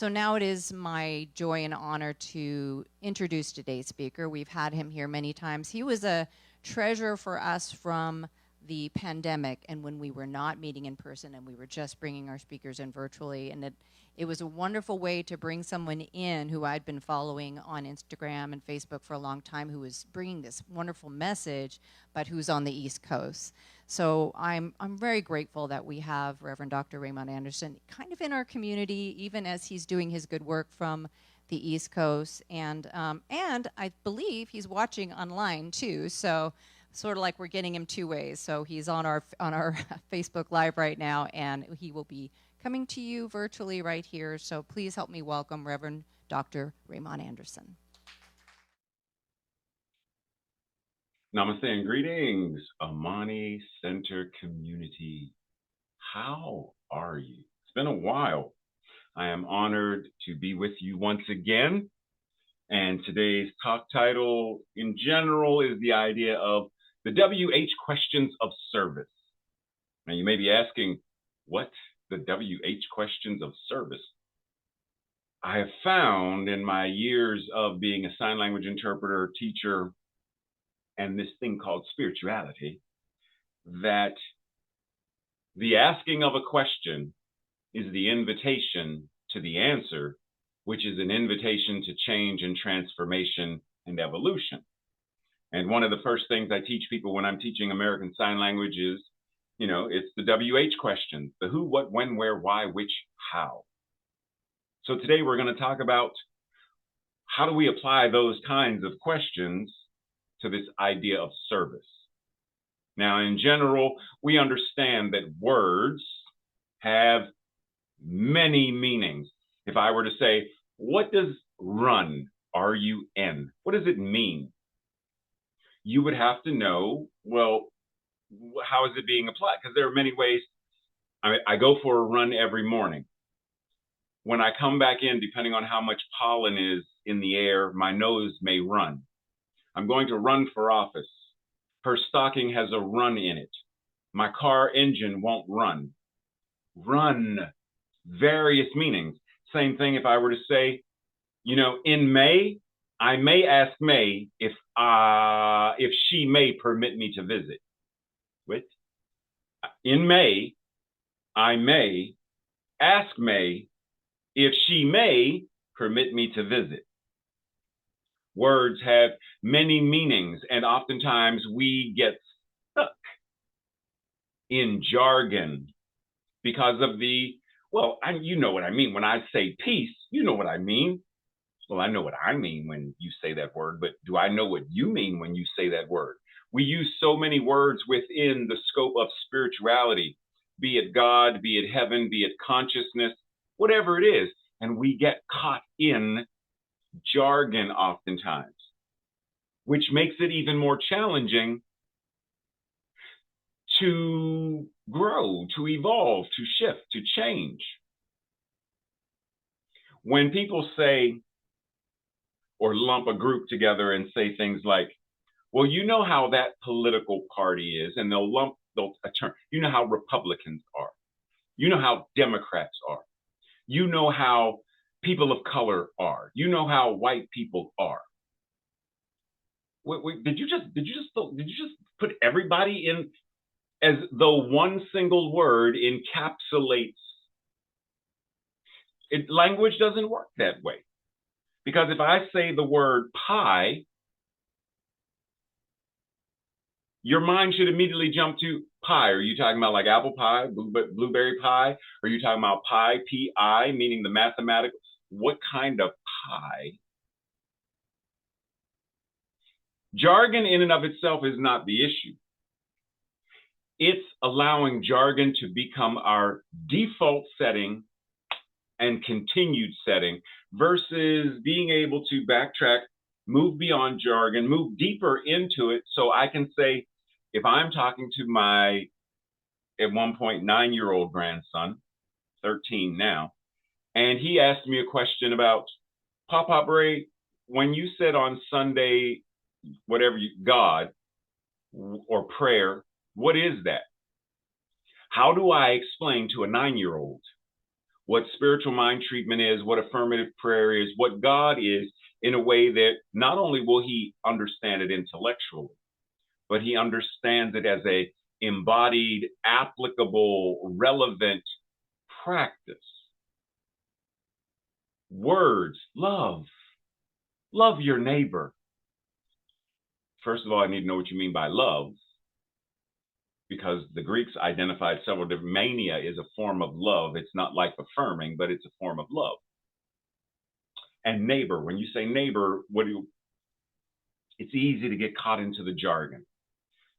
So now it is my joy and honor to introduce today's speaker. We've had him here many times. He was a treasure for us from the pandemic and when we were not meeting in person and we were just bringing our speakers in virtually. And it was a wonderful way to bring someone in who I'd been following on Instagram and Facebook for a long time, who was bringing this wonderful message, but who's on the East Coast. So I'm very grateful that we have Reverend Dr. Raymont Anderson kind of in our community, even as he's doing his good work from the East Coast. And I believe he's watching online too. So sort of like we're getting him two ways. So he's on our Facebook Live right now, and he will be coming to you virtually right here. So please help me welcome Reverend Dr. Raymont Anderson. Namaste and greetings, Amani Center community. How are you? It's been a while. I am honored to be with you once again. And today's talk title in general is the idea of the WH questions of service. Now you may be asking, what the WH questions of service? I have found in my years of being a sign language interpreter, teacher, and this thing called spirituality, that the asking of a question is the invitation to the answer, which is an invitation to change and transformation and evolution. And one of the first things I teach people when I'm teaching American Sign Language is, it's the WH questions, the who, what, when, where, why, which, how. So today we're going to talk about how do we apply those kinds of questions to this idea of service. Now, in general, we understand that words have many meanings. If I were to say, what does run, R-U-N, what does it mean? You would have to know, well, how is it being applied? Because there are many ways. I go for a run every morning. When I come back in, depending on how much pollen is in the air, my nose may run. I'm going to run for office. Her stocking has a run in it. My car engine won't run. Run, various meanings. Same thing if I were to say, in May, I may ask May if she may permit me to visit. What? In May, I may ask May if she may permit me to visit. Words have many meanings, and oftentimes we get stuck in jargon because of you know what I mean. When I say peace, you know what I mean. Well, I know what I mean when you say that word, but do I know what you mean when you say that word? We use so many words within the scope of spirituality, be it God, be it heaven, be it consciousness, whatever it is, and we get caught in jargon oftentimes, which makes it even more challenging to grow, to evolve, to shift, to change. When people say or lump a group together and say things like, well, you know how that political party is, and they'll a term, you know how Republicans are, you know how Democrats are, you know how people of color are, you know how white people are. Wait, did you just put everybody in as though one single word encapsulates it? Language doesn't work that way. Because if I say the word pie, your mind should immediately jump to pie. Are you talking about like apple pie, blueberry pie? Are you talking about pie, P-I, meaning the mathematical? What kind of pie? Jargon in and of itself is not the issue. It's allowing jargon to become our default setting and continued setting versus being able to backtrack, move beyond jargon, move deeper into it. So I can say, if I'm talking to my, at one point, 9-year-old grandson, 13 now, and he asked me a question about, Papa Ray, when you said on Sunday, God or prayer, what is that? How do I explain to a 9-year-old what spiritual mind treatment is, what affirmative prayer is, what God is, in a way that not only will he understand it intellectually, but he understands it as a embodied, applicable, relevant practice. Words, love your neighbor. First of all, I need to know what you mean by love, because the Greeks identified several different. Mania is a form of love. It's not life affirming, but it's a form of love. And neighbor, when you say neighbor, it's easy to get caught into the jargon.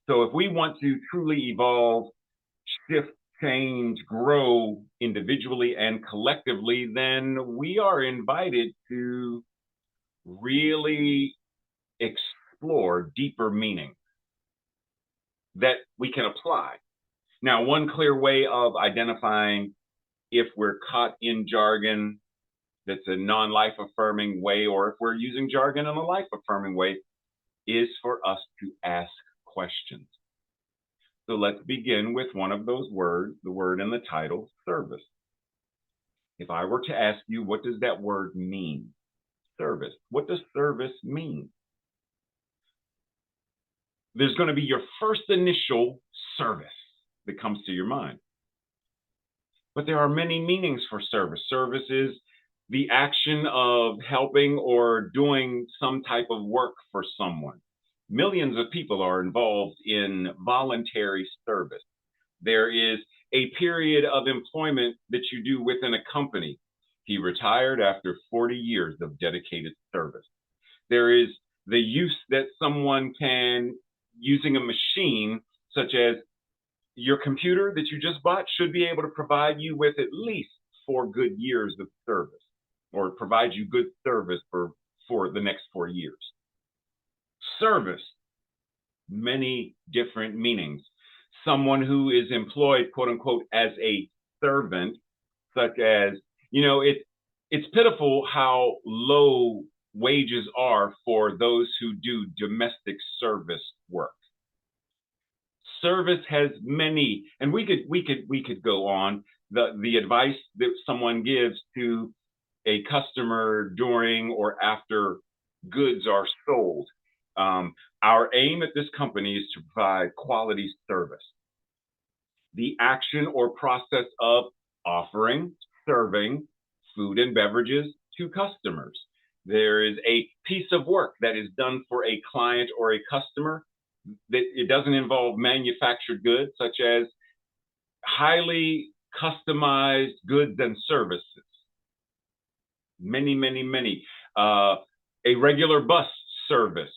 So if we want to truly evolve, shift, change, grow individually and collectively, then we are invited to really explore deeper meaning that we can apply. Now, one clear way of identifying if we're caught in jargon that's a non-life affirming way, or if we're using jargon in a life affirming way, is for us to ask questions. So let's begin with one of those words, the word in the title, service. If I were to ask you, what does that word mean? Service. What does service mean? There's going to be your first initial service that comes to your mind. But there are many meanings for service. Service is the action of helping or doing some type of work for someone. Millions of people are involved in voluntary service. There is a period of employment that you do within a company. He retired after 40 years of dedicated service. There is the use that someone can, using a machine, such as your computer that you just bought, should be able to provide you with at least 4 good years of service, or provide you good service for the next 4 years. Service, many different meanings. Someone who is employed, quote unquote, as a servant, such as, it's pitiful how low wages are for those who do domestic service work. Service has many, and we could go on. The advice that someone gives to a customer during or after goods are sold. Our aim at this company is to provide quality service. The action or process of offering, serving food and beverages to customers. There is a piece of work that is done for a client or a customer that it doesn't involve manufactured goods, such as highly customized goods and services. Many, many, many. A regular bus service,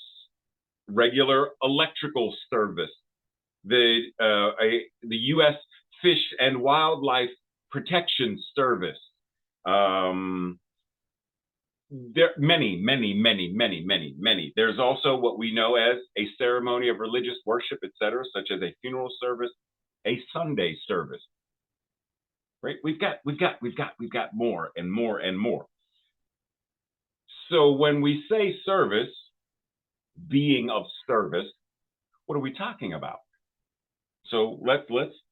regular electrical service, the U.S. Fish and Wildlife Protection Service. There are many, many, many, many, many, many. There's also what we know as a ceremony of religious worship, etc., such as a funeral service, a Sunday service. Right? We've got more and more and more. So when we say service, being of service, what are we talking about? So let's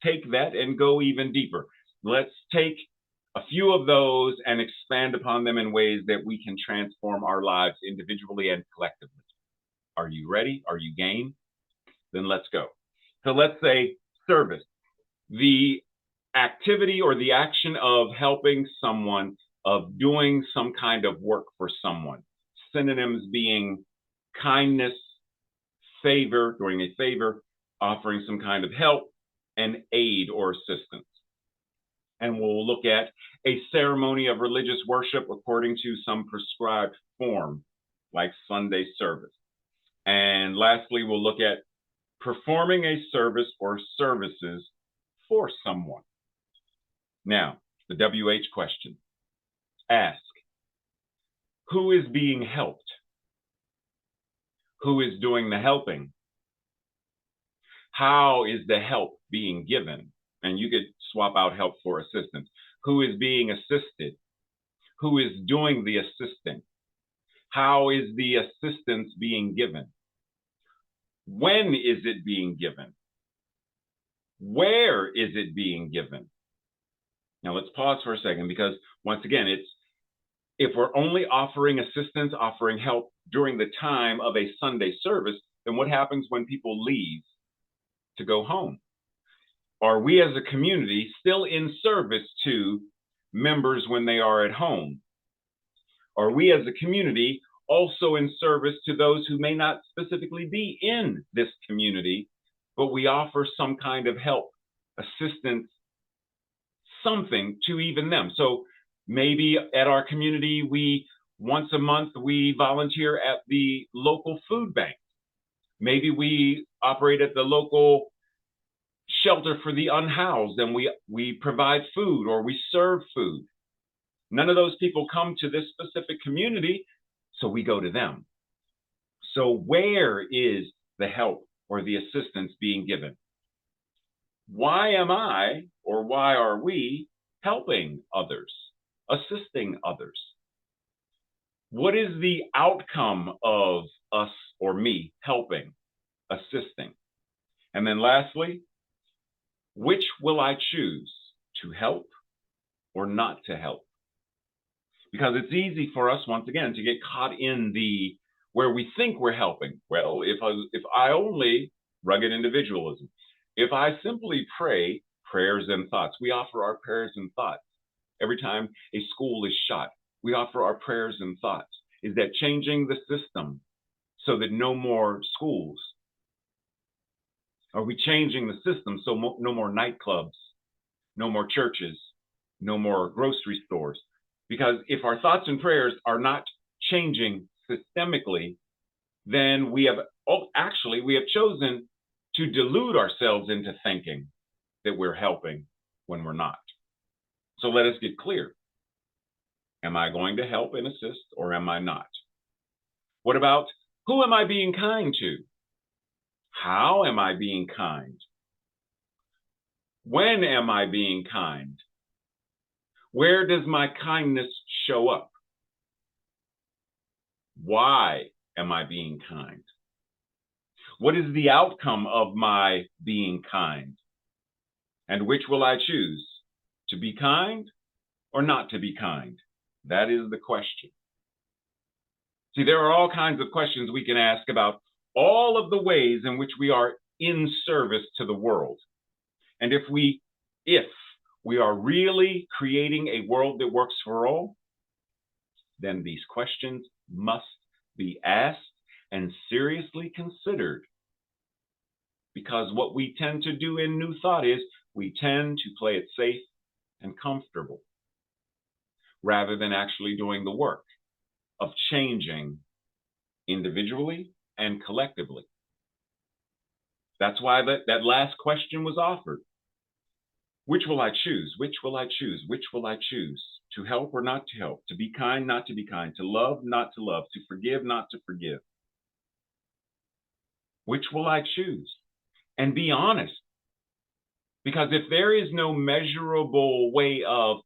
take that and go even deeper. Let's take a few of those and expand upon them in ways that we can transform our lives individually and collectively. Are you ready? Are you game? Then let's go. So let's say service, the activity or the action of helping someone, of doing some kind of work for someone. Synonyms being kindness, favor, doing a favor, offering some kind of help, and aid or assistance. And we'll look at a ceremony of religious worship according to some prescribed form, like Sunday service. And lastly, we'll look at performing a service or services for someone. Now, the WH question. Ask, who is being helped? Who is doing the helping? How is the help being given? And you could swap out help for assistance. Who is being assisted? Who is doing the assisting? How is the assistance being given? When is it being given? Where is it being given? Now let's pause for a second, because once again, if we're only offering assistance, offering help during the time of a Sunday service, then what happens when people leave to go home? Are we as a community still in service to members when they are at home? Are we as a community also in service to those who may not specifically be in this community, but we offer some kind of help, assistance, something to even them? So maybe at our community, once a month, we volunteer at the local food bank. Maybe we operate at the local shelter for the unhoused, and we provide food, or we serve food. None of those people come to this specific community, so we go to them. So where is the help or the assistance being given? Why am I, or why are we helping others, assisting others? What is the outcome of us or me helping, assisting? And then lastly, which will I choose, to help or not to help? Because it's easy for us, once again, to get caught in where we think we're helping. Well, if I only, rugged individualism, if I simply pray prayers and thoughts, we offer our prayers and thoughts. Every time a school is shot, we offer our prayers and thoughts. Is that changing the system so that no more schools? Are we changing the system so no more nightclubs, no more churches, no more grocery stores? Because if our thoughts and prayers are not changing systemically, then we have chosen to delude ourselves into thinking that we're helping when we're not. So let us get clear. Am I going to help and assist, or am I not? What about, who am I being kind to? How am I being kind? When am I being kind? Where does my kindness show up? Why am I being kind? What is the outcome of my being kind? And which will I choose, to be kind or not to be kind? That is the question. See, there are all kinds of questions we can ask about all of the ways in which we are in service to the world. And if we are really creating a world that works for all, then these questions must be asked and seriously considered. Because what we tend to do in New Thought is we tend to play it safe and comfortable, rather than actually doing the work of changing individually and collectively. That's why that last question was offered. Which will I choose? Which will I choose? Which will I choose? To help or not to help? To be kind, not to be kind? To love, not to love? To forgive, not to forgive? Which will I choose? And be honest. Because if there is no measurable way of,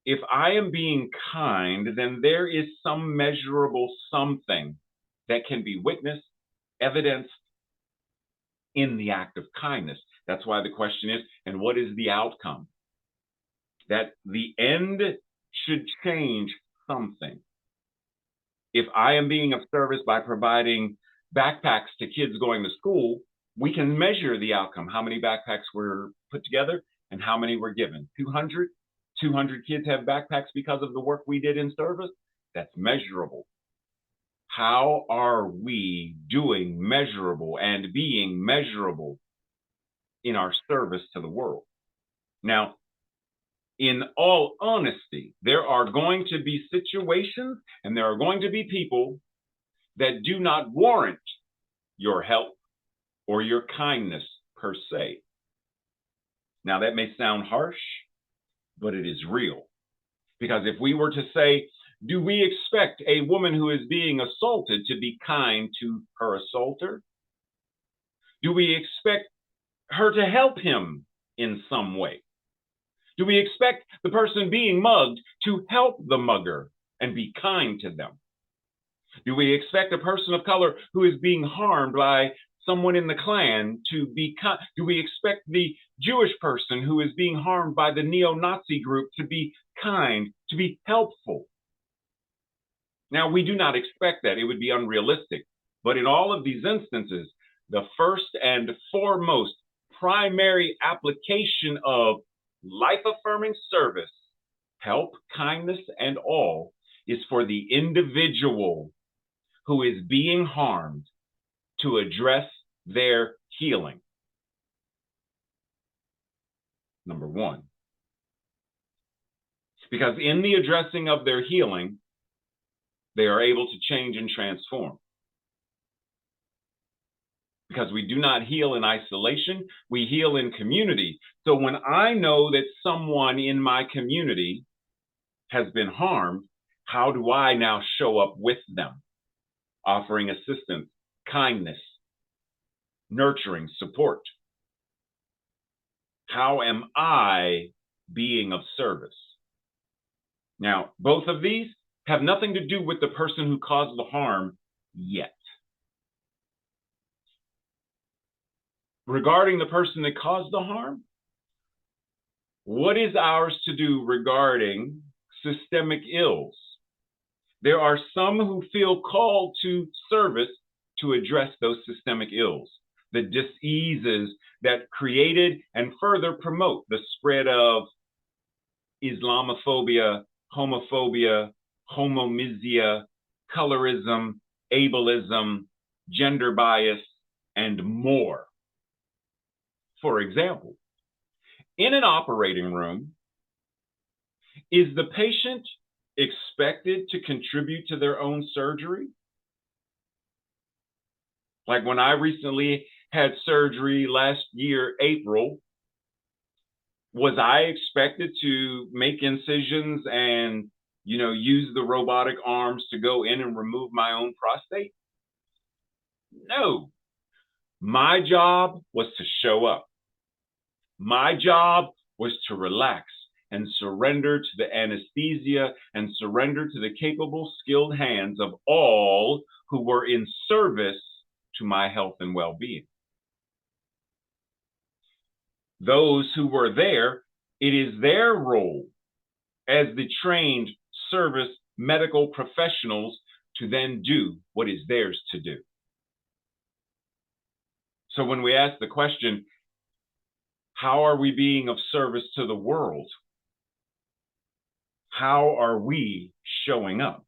if I am being kind, then there is some measurable something that can be witnessed, evidenced in the act of kindness. That's why the question is, and what is the outcome? That the end should change something. If I am being of service by providing backpacks to kids going to school, we can measure the outcome. How many backpacks were put together and how many were given? 200? 200 kids have backpacks because of the work we did in service? That's measurable. How are we doing measurable and being measurable in our service to the world? Now, in all honesty, there are going to be situations and there are going to be people that do not warrant your help or your kindness per se. Now, that may sound harsh, but it is real. Because if we were to say, do we expect a woman who is being assaulted to be kind to her assaulter? Do we expect her to help him in some way? Do we expect the person being mugged to help the mugger and be kind to them? Do we expect a person of color who is being harmed by someone in the Klan to be kind? Do we expect the Jewish person who is being harmed by the neo-Nazi group to be kind, to be helpful. Now, we do not expect that. It would be unrealistic. But in all of these instances, the first and foremost primary application of life-affirming service, help, kindness, and all, is for the individual who is being harmed to address their healing. Number one. Because in the addressing of their healing, they are able to change and transform. Because we do not heal in isolation, we heal in community. So when I know that someone in my community has been harmed, how do I now show up with them, offering assistance, kindness, nurturing, support? How am I being of service? Now, both of these have nothing to do with the person who caused the harm yet. Regarding the person that caused the harm, what is ours to do regarding systemic ills? There are some who feel called to service to address those systemic ills, the diseases that created and further promote the spread of Islamophobia, homophobia, homomisia, colorism, ableism, gender bias, and more. For example, in an operating room, is the patient expected to contribute to their own surgery? Like when I recently had surgery last year, April, was I expected to make incisions and, use the robotic arms to go in and remove my own prostate? No. My job was to show up. My job was to relax and surrender to the anesthesia and surrender to the capable, skilled hands of all who were in service to my health and well-being. Those who were there, it is their role as the trained service medical professionals to then do what is theirs to do. So when we ask the question, how are we being of service to the world? How are we showing up?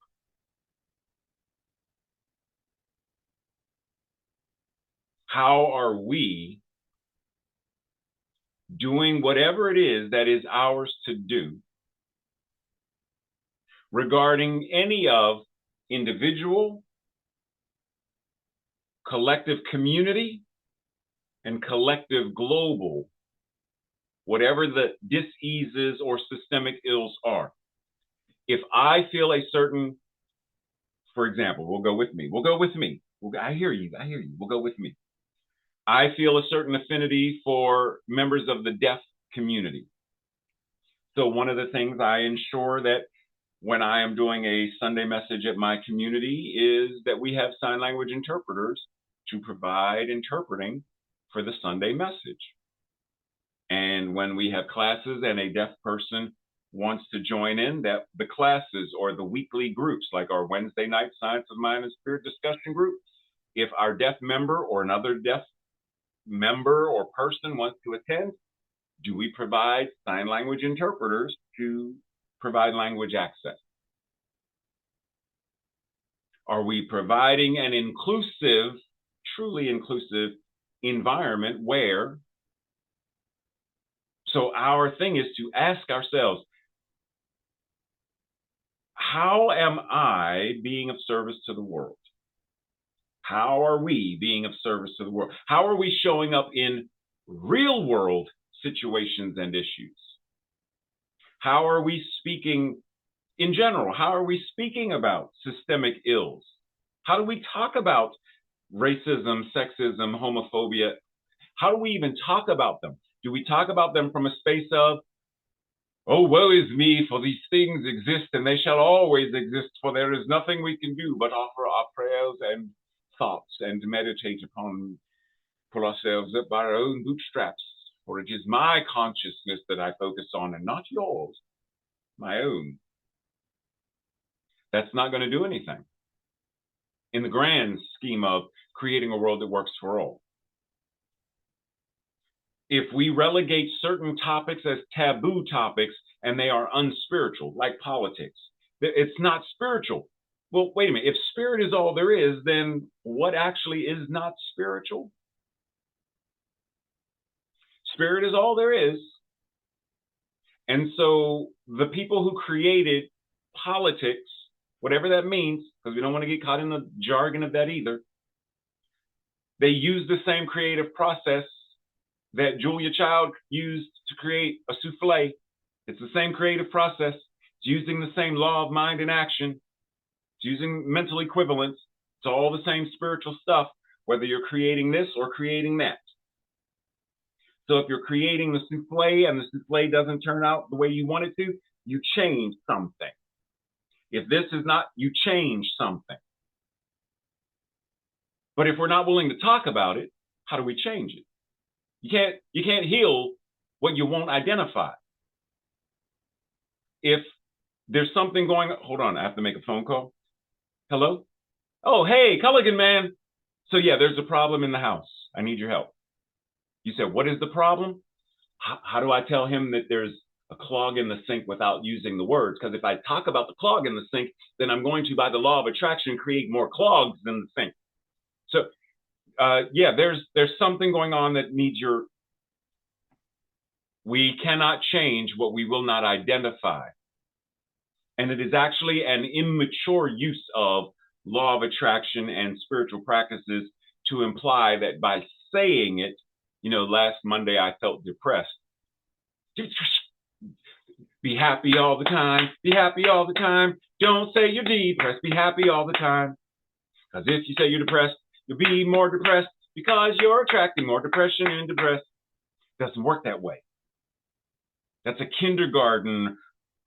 How are we doing whatever it is that is ours to do regarding any of individual, collective community, and collective global, whatever the diseases or systemic ills are? If I feel a certain, for example, we'll go with me. I hear you. We'll go with me. I feel a certain affinity for members of the deaf community. So one of the things I ensure that when I am doing a Sunday message at my community is that we have sign language interpreters to provide interpreting for the Sunday message. And when we have classes and a deaf person wants to join in, that the classes or the weekly groups, like our Wednesday night Science of Mind and Spirit discussion group, if our deaf member or another deaf member or person wants to attend, do we provide sign language interpreters to provide language access? Are we providing an inclusive, truly inclusive environment where, so our thing is to ask ourselves, how am I being of service to the world? How are we being of service to the world? How are we showing up in real world situations and issues? How are we speaking in general? How are we speaking about systemic ills? How do we talk about racism, sexism, homophobia? How do we even talk about them? Do we talk about them from a space of, oh, woe is me, for these things exist and they shall always exist, for there is nothing we can do but offer our prayers and thoughts and meditate upon, pull ourselves up by our own bootstraps? for it is my consciousness that I focus on and not yours, my own. That's not going to do anything in the grand scheme of creating a world that works for all. If we relegate certain topics as taboo topics and they are unspiritual, like politics, it's not spiritual. Well, wait a minute. If spirit is all there is, then what actually is not spiritual? Spirit is all there is. And so the people who created politics, whatever that means, because we don't want to get caught in the jargon of that either, they use the same creative process that Julia Child used to create a souffle. It's the same creative process. It's using the same law of mind and action. It's using mental equivalence. It's all the same spiritual stuff, whether you're creating this or creating that. So if you're creating the souffle and the souffle doesn't turn out the way you want it to, you change something. If this is not, you change something. But if we're not willing to talk about it, how do we change it? You can't heal what you won't identify. If there's something going on, hold on, I have to make a phone call. Hello? Oh, hey, Culligan man. So yeah, there's a problem in the house. I need your help. You said, what is the problem? How do I tell him that there's a clog in the sink without using the words? Because if I talk about the clog in the sink, then I'm going to, by the law of attraction, create more clogs in the sink. So yeah, there's something going on that needs your. We cannot change what we will not identify. And it is actually an immature use of law of attraction and spiritual practices to imply that by saying it, last Monday I felt depressed. Be happy all the time. Be happy all the time. Don't say you're depressed. Be happy all the time. Because if you say you're depressed, you'll be more depressed because you're attracting more depression and depressed. It doesn't work that way. That's a kindergarten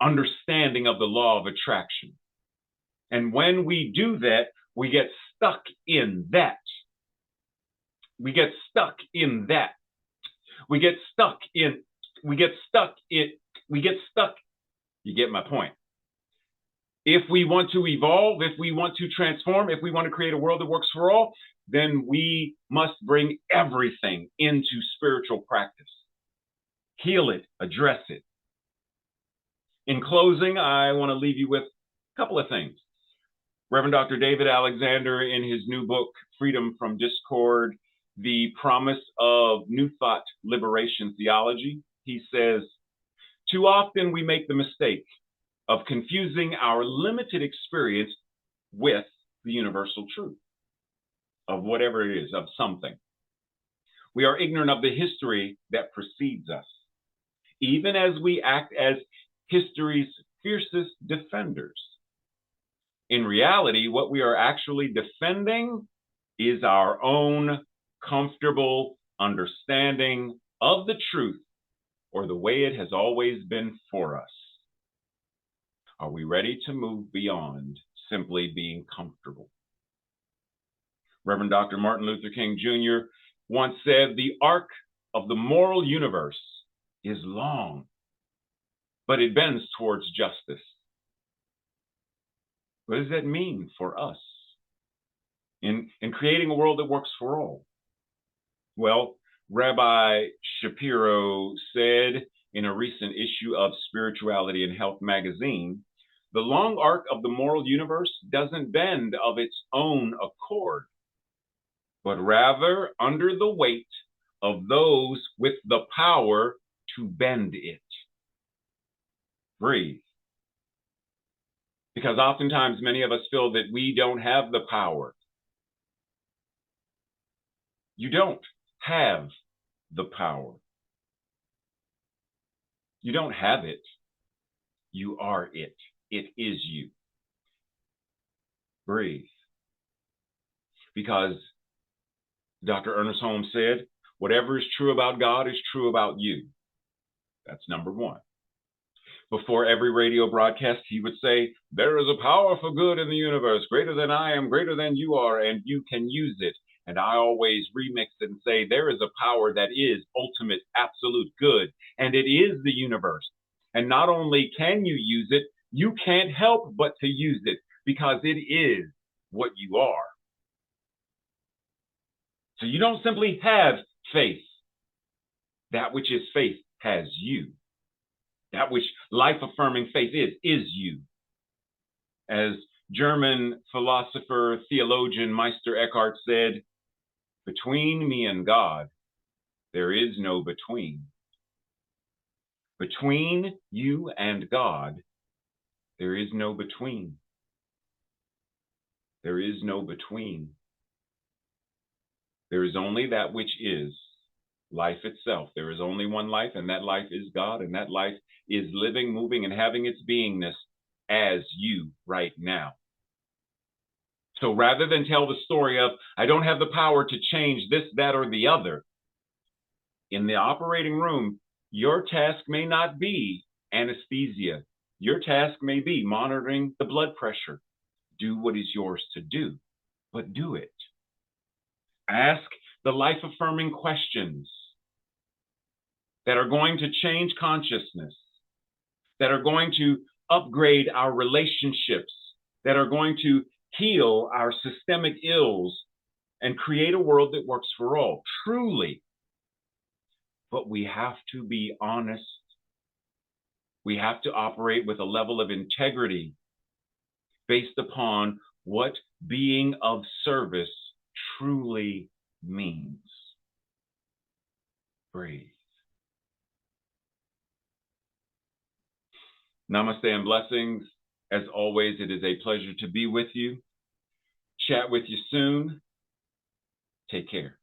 understanding of the law of attraction. And when we do that, we get stuck in that. We get stuck in that. We get stuck. You get my point. If we want to evolve, if we want to transform, if we want to create a world that works for all, then we must bring everything into spiritual practice. Heal it, address it. In closing, I want to leave you with a couple of things. Reverend Dr. David Alexander, in his new book, Freedom from Discord, The Promise of New Thought Liberation Theology, he says, too often we make the mistake of confusing our limited experience with the universal truth of whatever it is, of something. We are ignorant of the history that precedes us, even as we act as history's fiercest defenders. In reality, what we are actually defending is our own comfortable understanding of the truth, or the way it has always been for us. Are we ready to move beyond simply being comfortable? Reverend Dr. Martin Luther King Jr. once said, the arc of the moral universe is long, but it bends towards justice. What does that mean for us in creating a world that works for all? Well, Rabbi Shapiro said in a recent issue of Spirituality and Health magazine, the long arc of the moral universe doesn't bend of its own accord, but rather under the weight of those with the power to bend it. Breathe. Because oftentimes many of us feel that we don't have the power. You don't have the power. You don't have it. You are it. It is you. Breathe. Because Dr. Ernest Holmes said, whatever is true about God is true about you. That's number one. Before every radio broadcast, he would say, there is a power for good in the universe, greater than I am, greater than you are, and you can use it. And I always remix it and say there is a power that is ultimate, absolute good, and it is the universe. And not only can you use it, you can't help but to use it because it is what you are. So you don't simply have faith. That which is faith has you. That which life-affirming faith is you. As German philosopher, theologian Meister Eckhart said, between me and God, there is no between. Between you and God, there is no between. There is no between. There is only that which is life itself. There is only one life, and that life is God, and that life is living, moving, and having its beingness as you right now. So rather than tell the story of, I don't have the power to change this, that, or the other, in the operating room, your task may not be anesthesia. Your task may be monitoring the blood pressure. Do what is yours to do, but do it. Ask the life-affirming questions that are going to change consciousness, that are going to upgrade our relationships, that are going to heal our systemic ills and create a world that works for all, truly. But we have to be honest. We have to operate with a level of integrity based upon what being of service truly means. Breathe. Namaste and blessings. As always, it is a pleasure to be with you. Chat with you soon. Take care.